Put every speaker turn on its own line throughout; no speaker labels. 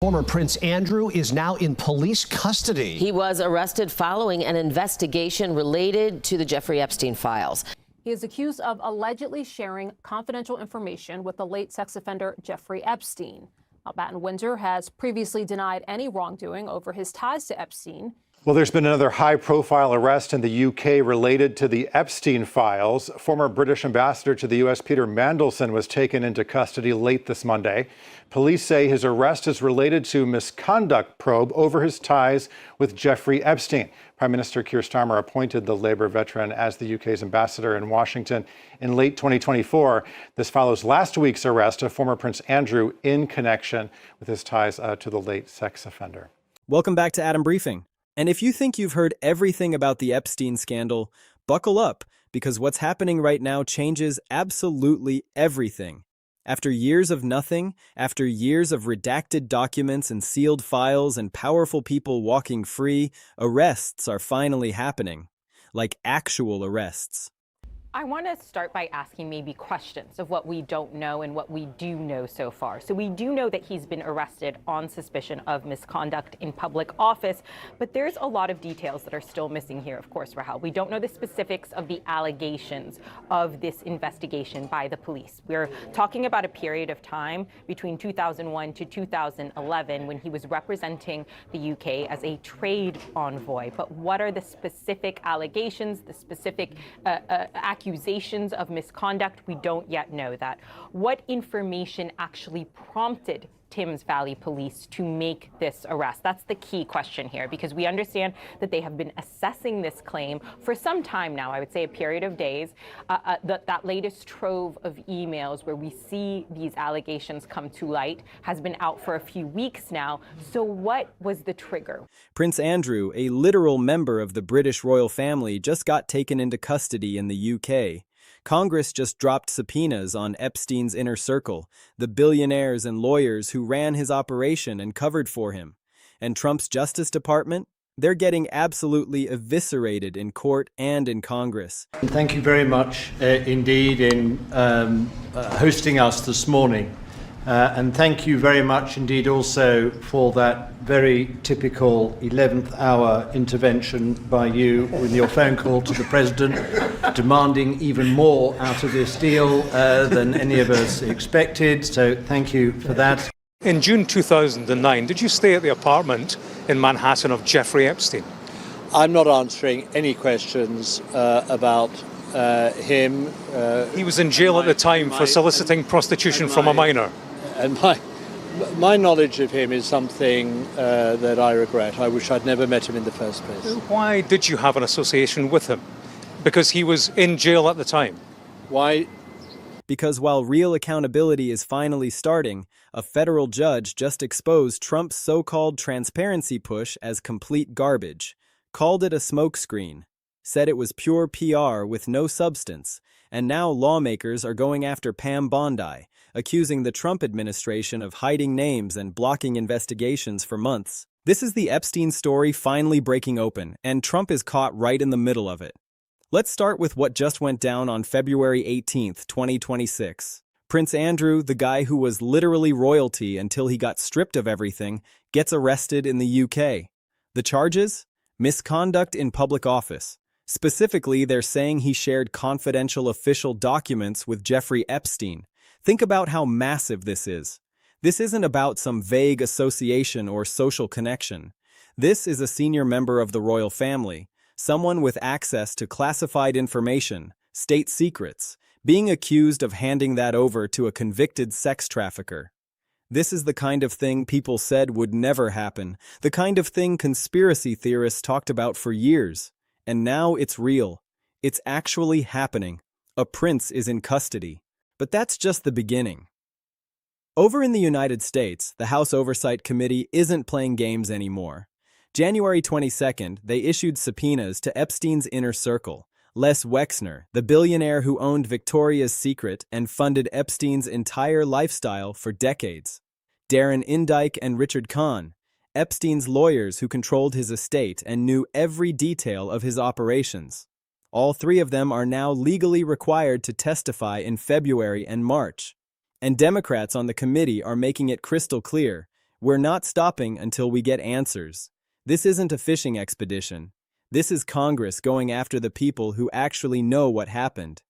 Former Prince Andrew is now in police custody.
He was arrested following an investigation related to the Jeffrey Epstein files.
He is accused of allegedly sharing confidential information with the late sex offender Jeffrey Epstein. Now, Baton Windsor has previously denied any wrongdoing over his ties to Epstein.
Well, there's been another high-profile arrest in the UK related to the Epstein files. Former British ambassador to the U.S., Peter Mandelson, was taken into custody late this Monday. Police say his arrest is related to misconduct probe over his ties with Jeffrey Epstein. Prime Minister Keir Starmer appointed the Labour veteran as the UK's ambassador in Washington in late 2024. This follows last week's arrest of former Prince Andrew in connection with his ties to the late sex offender.
Welcome back to Adam Briefing. And if you think you've heard everything about the Epstein scandal, buckle up, because what's happening right now changes absolutely everything. After years of nothing, after years of redacted documents and sealed files and powerful people walking free, arrests are finally happening. Like actual arrests.
I want to start by asking maybe questions of what we don't know and what we do know so far. So we do know that he's been arrested on suspicion of misconduct in public office, but there's a lot of details that are still missing here, of course, Rahel. We don't know the specifics of the allegations of this investigation by the police. We're talking about a period of time between 2001 to 2011 when he was representing the UK as a trade envoy. But what are the specific allegations, the specific accusations of misconduct? We don't yet know that. What information actually prompted Thames Valley Police to make this arrest? That's the key question here, because we understand that they have been assessing this claim for some time now, I would say a period of days. That latest trove of emails where we see these allegations come to light has been out for a few weeks now. So what was the trigger?
Prince Andrew, a literal member of the British royal family, just got taken into custody in the UK. Congress just dropped subpoenas on Epstein's inner circle, the billionaires and lawyers who ran his operation and covered for him. And Trump's Justice Department? They're getting absolutely eviscerated in court and in Congress.
Thank you very much indeed in hosting us this morning. And thank you very much indeed also for that very typical 11th hour intervention by you with your phone call to the President, demanding even more out of this deal than any of us expected. So thank you for that.
In June 2009, did you stay at the apartment in Manhattan of Jeffrey Epstein?
I'm not answering any questions about him.
He was in jail at the time for soliciting prostitution from a minor.
And my knowledge of him is something that I regret. I wish I'd never met him in the first place.
Why did you have an association with him? Because he was in jail at the time.
Why?
Because while real accountability is finally starting, a federal judge just exposed Trump's so-called transparency push as complete garbage, called it a smokescreen, said it was pure PR with no substance, and now lawmakers are going after Pam Bondi, accusing the Trump administration of hiding names and blocking investigations for months. This is the Epstein story finally breaking open, and Trump is caught right in the middle of it. Let's start with what just went down on February 18, 2026. Prince Andrew, the guy who was literally royalty until he got stripped of everything, gets arrested in the UK. The charges? Misconduct in public office. Specifically, they're saying he shared confidential official documents with Jeffrey Epstein. Think about how massive this is. This isn't about some vague association or social connection. This is a senior member of the royal family, someone with access to classified information, state secrets, being accused of handing that over to a convicted sex trafficker. This is the kind of thing people said would never happen, the kind of thing conspiracy theorists talked about for years. And now it's real. It's actually happening. A prince is in custody. But that's just the beginning. Over in the United States, the House Oversight Committee isn't playing games anymore. January 22nd, they issued subpoenas to Epstein's inner circle, Les Wexner, the billionaire who owned Victoria's Secret and funded Epstein's entire lifestyle for decades. Darren Indyke and Richard Kahn, Epstein's lawyers who controlled his estate and knew every detail of his operations. All three of them are now legally required to testify in February and March. And Democrats on the committee are making it crystal clear, We're not stopping until we get answers. This isn't a fishing expedition. This is Congress going after the people who actually know what happened.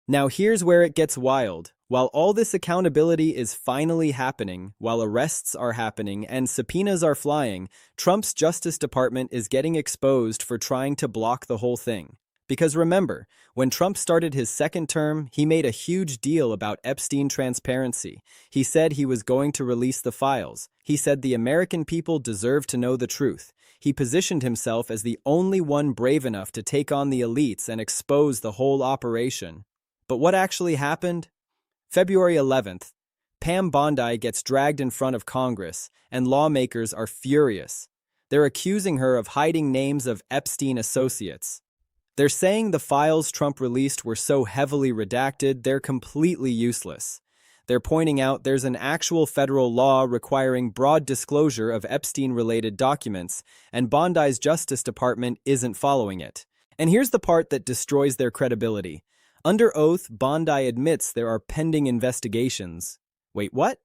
Now here's where it gets wild. While all this accountability is finally happening, while arrests are happening and subpoenas are flying, Trump's Justice Department is getting exposed for trying to block the whole thing. Because remember, when Trump started his second term, he made a huge deal about Epstein transparency. He said he was going to release the files. He said the American people deserve to know the truth. He positioned himself as the only one brave enough to take on the elites and expose the whole operation. But what actually happened? February 11th, Pam Bondi gets dragged in front of Congress, and lawmakers are furious. They're accusing her of hiding names of Epstein associates. They're saying the files Trump released were so heavily redacted, they're completely useless. They're pointing out there's an actual federal law requiring broad disclosure of Epstein-related documents, and Bondi's Justice Department isn't following it. And here's the part that destroys their credibility. Under oath, Bondi admits there are pending investigations. Wait, what?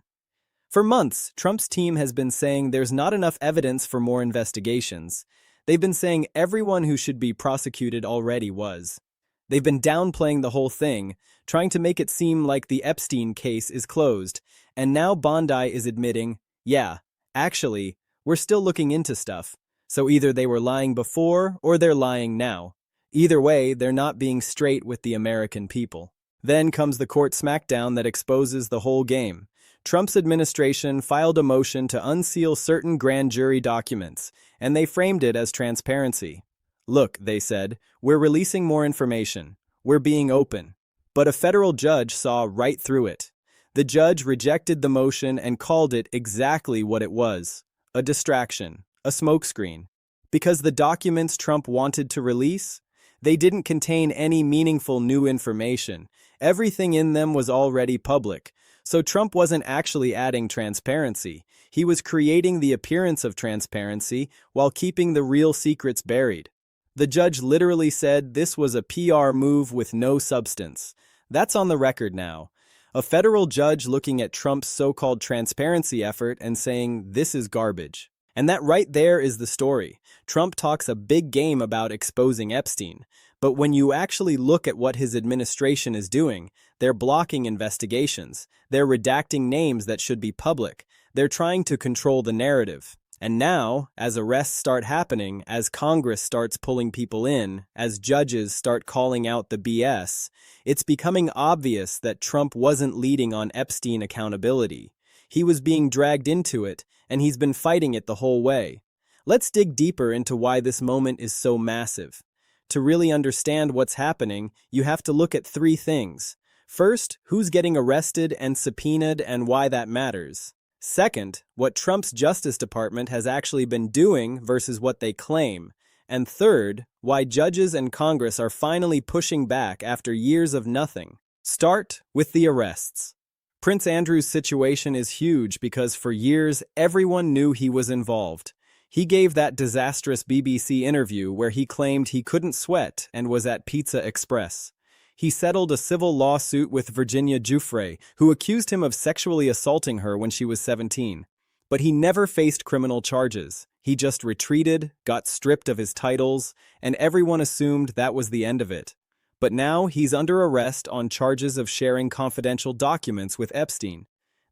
For months, Trump's team has been saying there's not enough evidence for more investigations. They've been saying everyone who should be prosecuted already was. They've been downplaying the whole thing, trying to make it seem like the Epstein case is closed, and now Bondi is admitting, yeah, actually, we're still looking into stuff. So either they were lying before or they're lying now. Either way, they're not being straight with the American people. Then comes the court smackdown that exposes the whole game. Trump's administration filed a motion to unseal certain grand jury documents, and they framed it as transparency. Look, they said, we're releasing more information. We're being open. But a federal judge saw right through it. The judge rejected the motion and called it exactly what it was: a distraction, a smokescreen. Because the documents Trump wanted to release, they didn't contain any meaningful new information. Everything in them was already public. So Trump wasn't actually adding transparency. He was creating the appearance of transparency while keeping the real secrets buried. The judge literally said this was a PR move with no substance. That's on the record now. A federal judge looking at Trump's so-called transparency effort and saying this is garbage. And that right there is the story. Trump talks a big game about exposing Epstein. But when you actually look at what his administration is doing, they're blocking investigations. They're redacting names that should be public. They're trying to control the narrative. And now, as arrests start happening, as Congress starts pulling people in, as judges start calling out the BS, it's becoming obvious that Trump wasn't leading on Epstein accountability. He was being dragged into it, and he's been fighting it the whole way. Let's dig deeper into why this moment is so massive. To really understand what's happening, you have to look at three things. First, who's getting arrested and subpoenaed and why that matters. Second, what Trump's Justice Department has actually been doing versus what they claim. And third, why judges and Congress are finally pushing back after years of nothing. Start with the arrests. Prince Andrew's situation is huge because for years everyone knew he was involved. He gave that disastrous BBC interview where he claimed he couldn't sweat and was at Pizza Express. He settled a civil lawsuit with Virginia Giuffre, who accused him of sexually assaulting her when she was 17. But he never faced criminal charges. He just retreated, got stripped of his titles, and everyone assumed that was the end of it. But now he's under arrest on charges of sharing confidential documents with Epstein.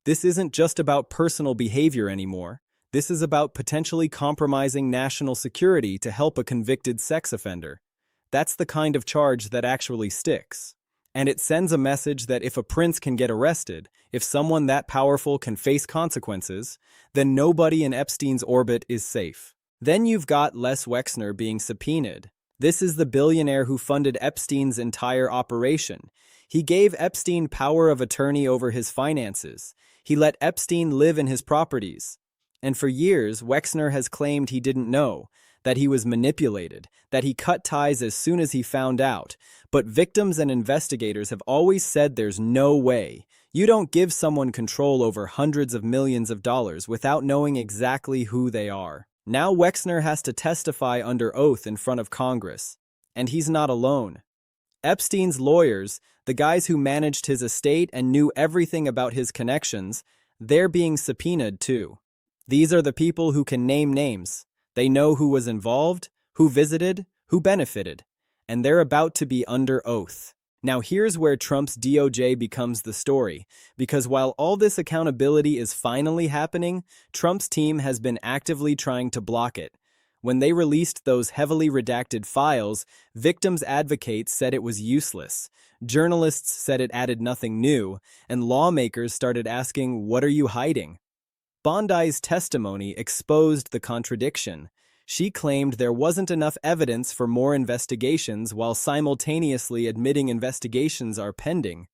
This isn't just about personal behavior anymore. This is about potentially compromising national security to help a convicted sex offender. That's the kind of charge that actually sticks. And it sends a message that if a prince can get arrested, if someone that powerful can face consequences, then nobody in Epstein's orbit is safe. Then you've got Les Wexner being subpoenaed. This is the billionaire who funded Epstein's entire operation. He gave Epstein power of attorney over his finances. He let Epstein live in his properties. And for years, Wexner has claimed he didn't know, that he was manipulated, that he cut ties as soon as he found out. But victims and investigators have always said there's no way. You don't give someone control over hundreds of millions of dollars without knowing exactly who they are. Now Wexner has to testify under oath in front of Congress. And he's not alone. Epstein's lawyers, the guys who managed his estate and knew everything about his connections, they're being subpoenaed too. These are the people who can name names. They know who was involved, who visited, who benefited, and they're about to be under oath. Now here's where Trump's DOJ becomes the story, because while all this accountability is finally happening, Trump's team has been actively trying to block it. When they released those heavily redacted files, victims' advocates said it was useless. Journalists said it added nothing new, and lawmakers started asking, "What are you hiding?" Bondi's testimony exposed the contradiction. She claimed there wasn't enough evidence for more investigations while simultaneously admitting investigations are pending.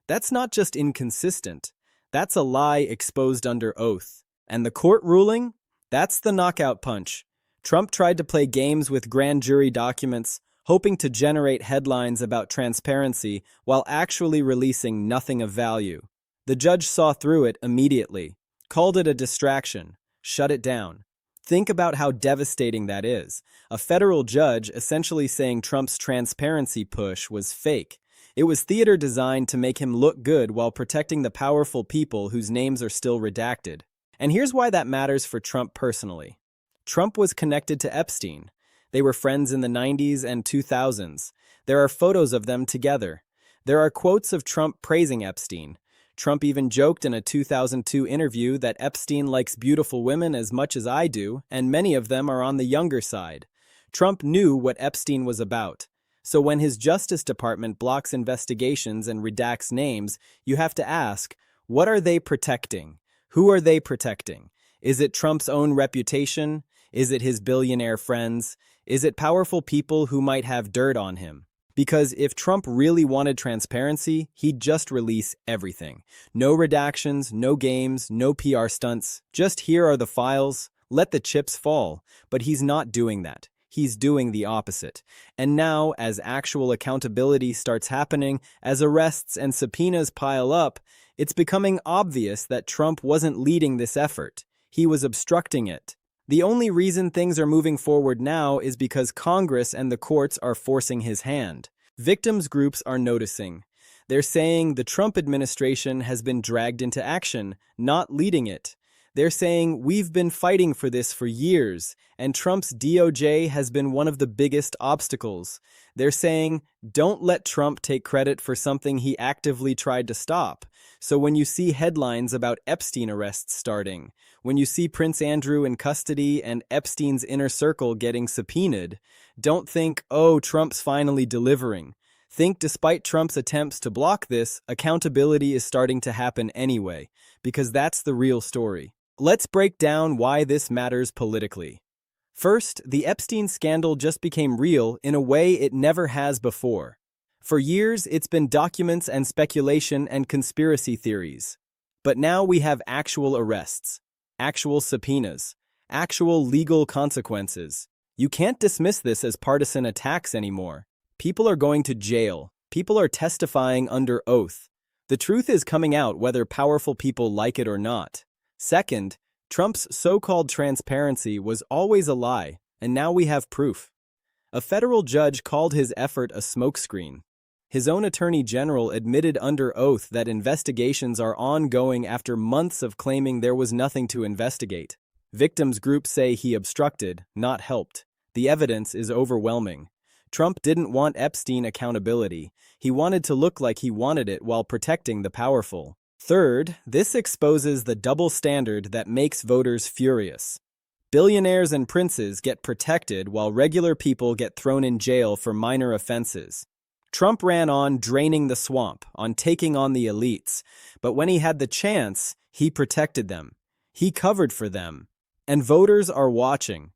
That's not just inconsistent. That's a lie exposed under oath. And the court ruling? That's the knockout punch. Trump tried to play games with grand jury documents, hoping to generate headlines about transparency while actually releasing nothing of value. The judge saw through it immediately, called it a distraction, shut it down. Think about how devastating that is. A federal judge essentially saying Trump's transparency push was fake. It was theater designed to make him look good while protecting the powerful people whose names are still redacted. And here's why that matters for Trump personally. Trump was connected to Epstein. They were friends in the 90s and 2000s. There are photos of them together. There are quotes of Trump praising Epstein. Trump even joked in a 2002 interview that Epstein likes beautiful women as much as I do, and many of them are on the younger side. Trump knew what Epstein was about. So when his Justice Department blocks investigations and redacts names, you have to ask, what are they protecting? Who are they protecting? Is it Trump's own reputation? Is it his billionaire friends? Is it powerful people who might have dirt on him? Because if Trump really wanted transparency, he'd just release everything. No redactions, no games, no PR stunts. Just here are the files, let the chips fall. But he's not doing that. He's doing the opposite. And now, as actual accountability starts happening, as arrests and subpoenas pile up, it's becoming obvious that Trump wasn't leading this effort. He was obstructing it. The only reason things are moving forward now is because Congress and the courts are forcing his hand. Victims groups are noticing. They're saying the Trump administration has been dragged into action, not leading it. They're saying we've been fighting for this for years, and Trump's DOJ has been one of the biggest obstacles. They're saying, don't let Trump take credit for something he actively tried to stop. So when you see headlines about Epstein arrests starting, when you see Prince Andrew in custody and Epstein's inner circle getting subpoenaed, don't think, oh, Trump's finally delivering. Think despite Trump's attempts to block this, accountability is starting to happen anyway, because that's the real story. Let's break down why this matters politically. First, the Epstein scandal just became real in a way it never has before. For years, it's been documents and speculation and conspiracy theories. But now we have actual arrests, actual subpoenas, actual legal consequences. You can't dismiss this as partisan attacks anymore. People are going to jail. People are testifying under oath. The truth is coming out whether powerful people like it or not. Second, Trump's so-called transparency was always a lie, and now we have proof. A federal judge called his effort a smokescreen. His own attorney general admitted under oath that investigations are ongoing after months of claiming there was nothing to investigate. Victims groups say he obstructed, not helped. The evidence is overwhelming. Trump didn't want Epstein accountability. He wanted to look like he wanted it while protecting the powerful. Third, this exposes the double standard that makes voters furious. Billionaires and princes get protected while regular people get thrown in jail for minor offenses. Trump ran on draining the swamp, on taking on the elites, but when he had the chance, he protected them. He covered for them. And voters are watching.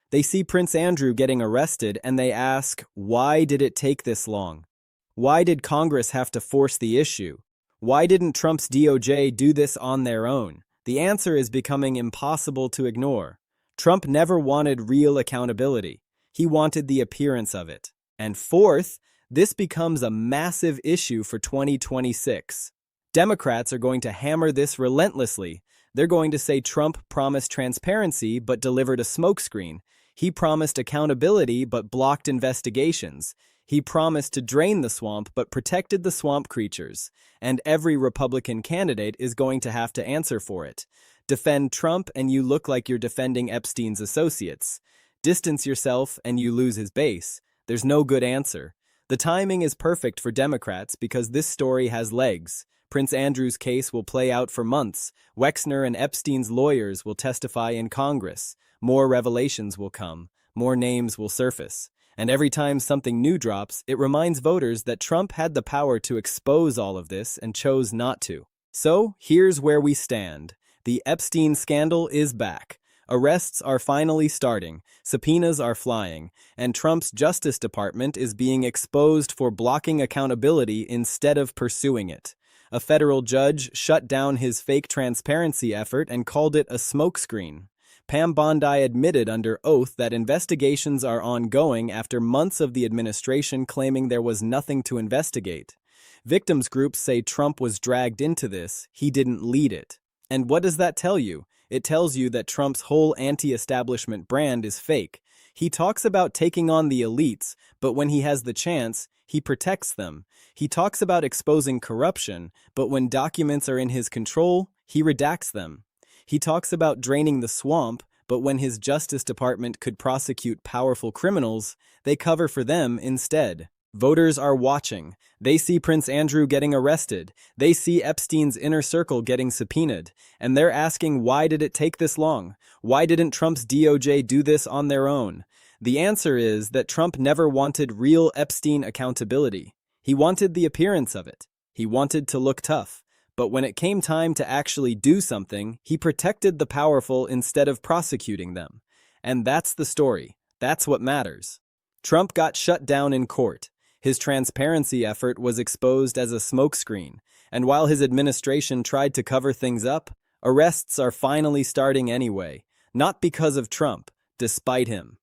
They see Prince Andrew getting arrested and they ask, why did it take this long? Why did Congress have to force the issue? Why didn't Trump's DOJ do this on their own? The answer is becoming impossible to ignore. Trump never wanted real accountability. He wanted the appearance of it. And fourth, this becomes a massive issue for 2026. Democrats are going to hammer this relentlessly. They're going to say Trump promised transparency but delivered a smokescreen. He promised accountability but blocked investigations. He promised to drain the swamp but protected the swamp creatures. And every Republican candidate is going to have to answer for it. Defend Trump and you look like you're defending Epstein's associates. Distance yourself and you lose his base. There's no good answer. The timing is perfect for Democrats because this story has legs. Prince Andrew's case will play out for months. Wexner and Epstein's lawyers will testify in Congress. More revelations will come. More names will surface. And every time something new drops, it reminds voters that Trump had the power to expose all of this and chose not to. So, here's where we stand. The Epstein scandal is back. Arrests are finally starting, subpoenas are flying, and Trump's Justice Department is being exposed for blocking accountability instead of pursuing it. A federal judge shut down his fake transparency effort and called it a smokescreen. Pam Bondi admitted under oath that investigations are ongoing after months of the administration claiming there was nothing to investigate. Victims groups say Trump was dragged into this, he didn't lead it. And what does that tell you? It tells you that Trump's whole anti-establishment brand is fake. He talks about taking on the elites, but when he has the chance, he protects them. He talks about exposing corruption, but when documents are in his control, he redacts them. He talks about draining the swamp, but when his Justice Department could prosecute powerful criminals, they cover for them instead. Voters are watching. They see Prince Andrew getting arrested. They see Epstein's inner circle getting subpoenaed. And they're asking, why did it take this long? Why didn't Trump's DOJ do this on their own? The answer is that Trump never wanted real Epstein accountability. He wanted the appearance of it. He wanted to look tough. But when it came time to actually do something, he protected the powerful instead of prosecuting them. And that's the story. That's what matters. Trump got shut down in court. His transparency effort was exposed as a smokescreen, and while his administration tried to cover things up, arrests are finally starting anyway, not because of Trump, despite him.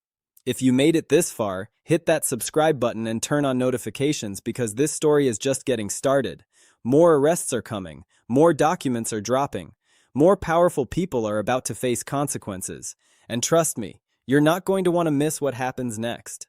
If you made it this far, hit that subscribe button and turn on notifications because this story is just getting started. More arrests are coming, more documents are dropping, more powerful people are about to face consequences, and trust me, you're not going to want to miss what happens next.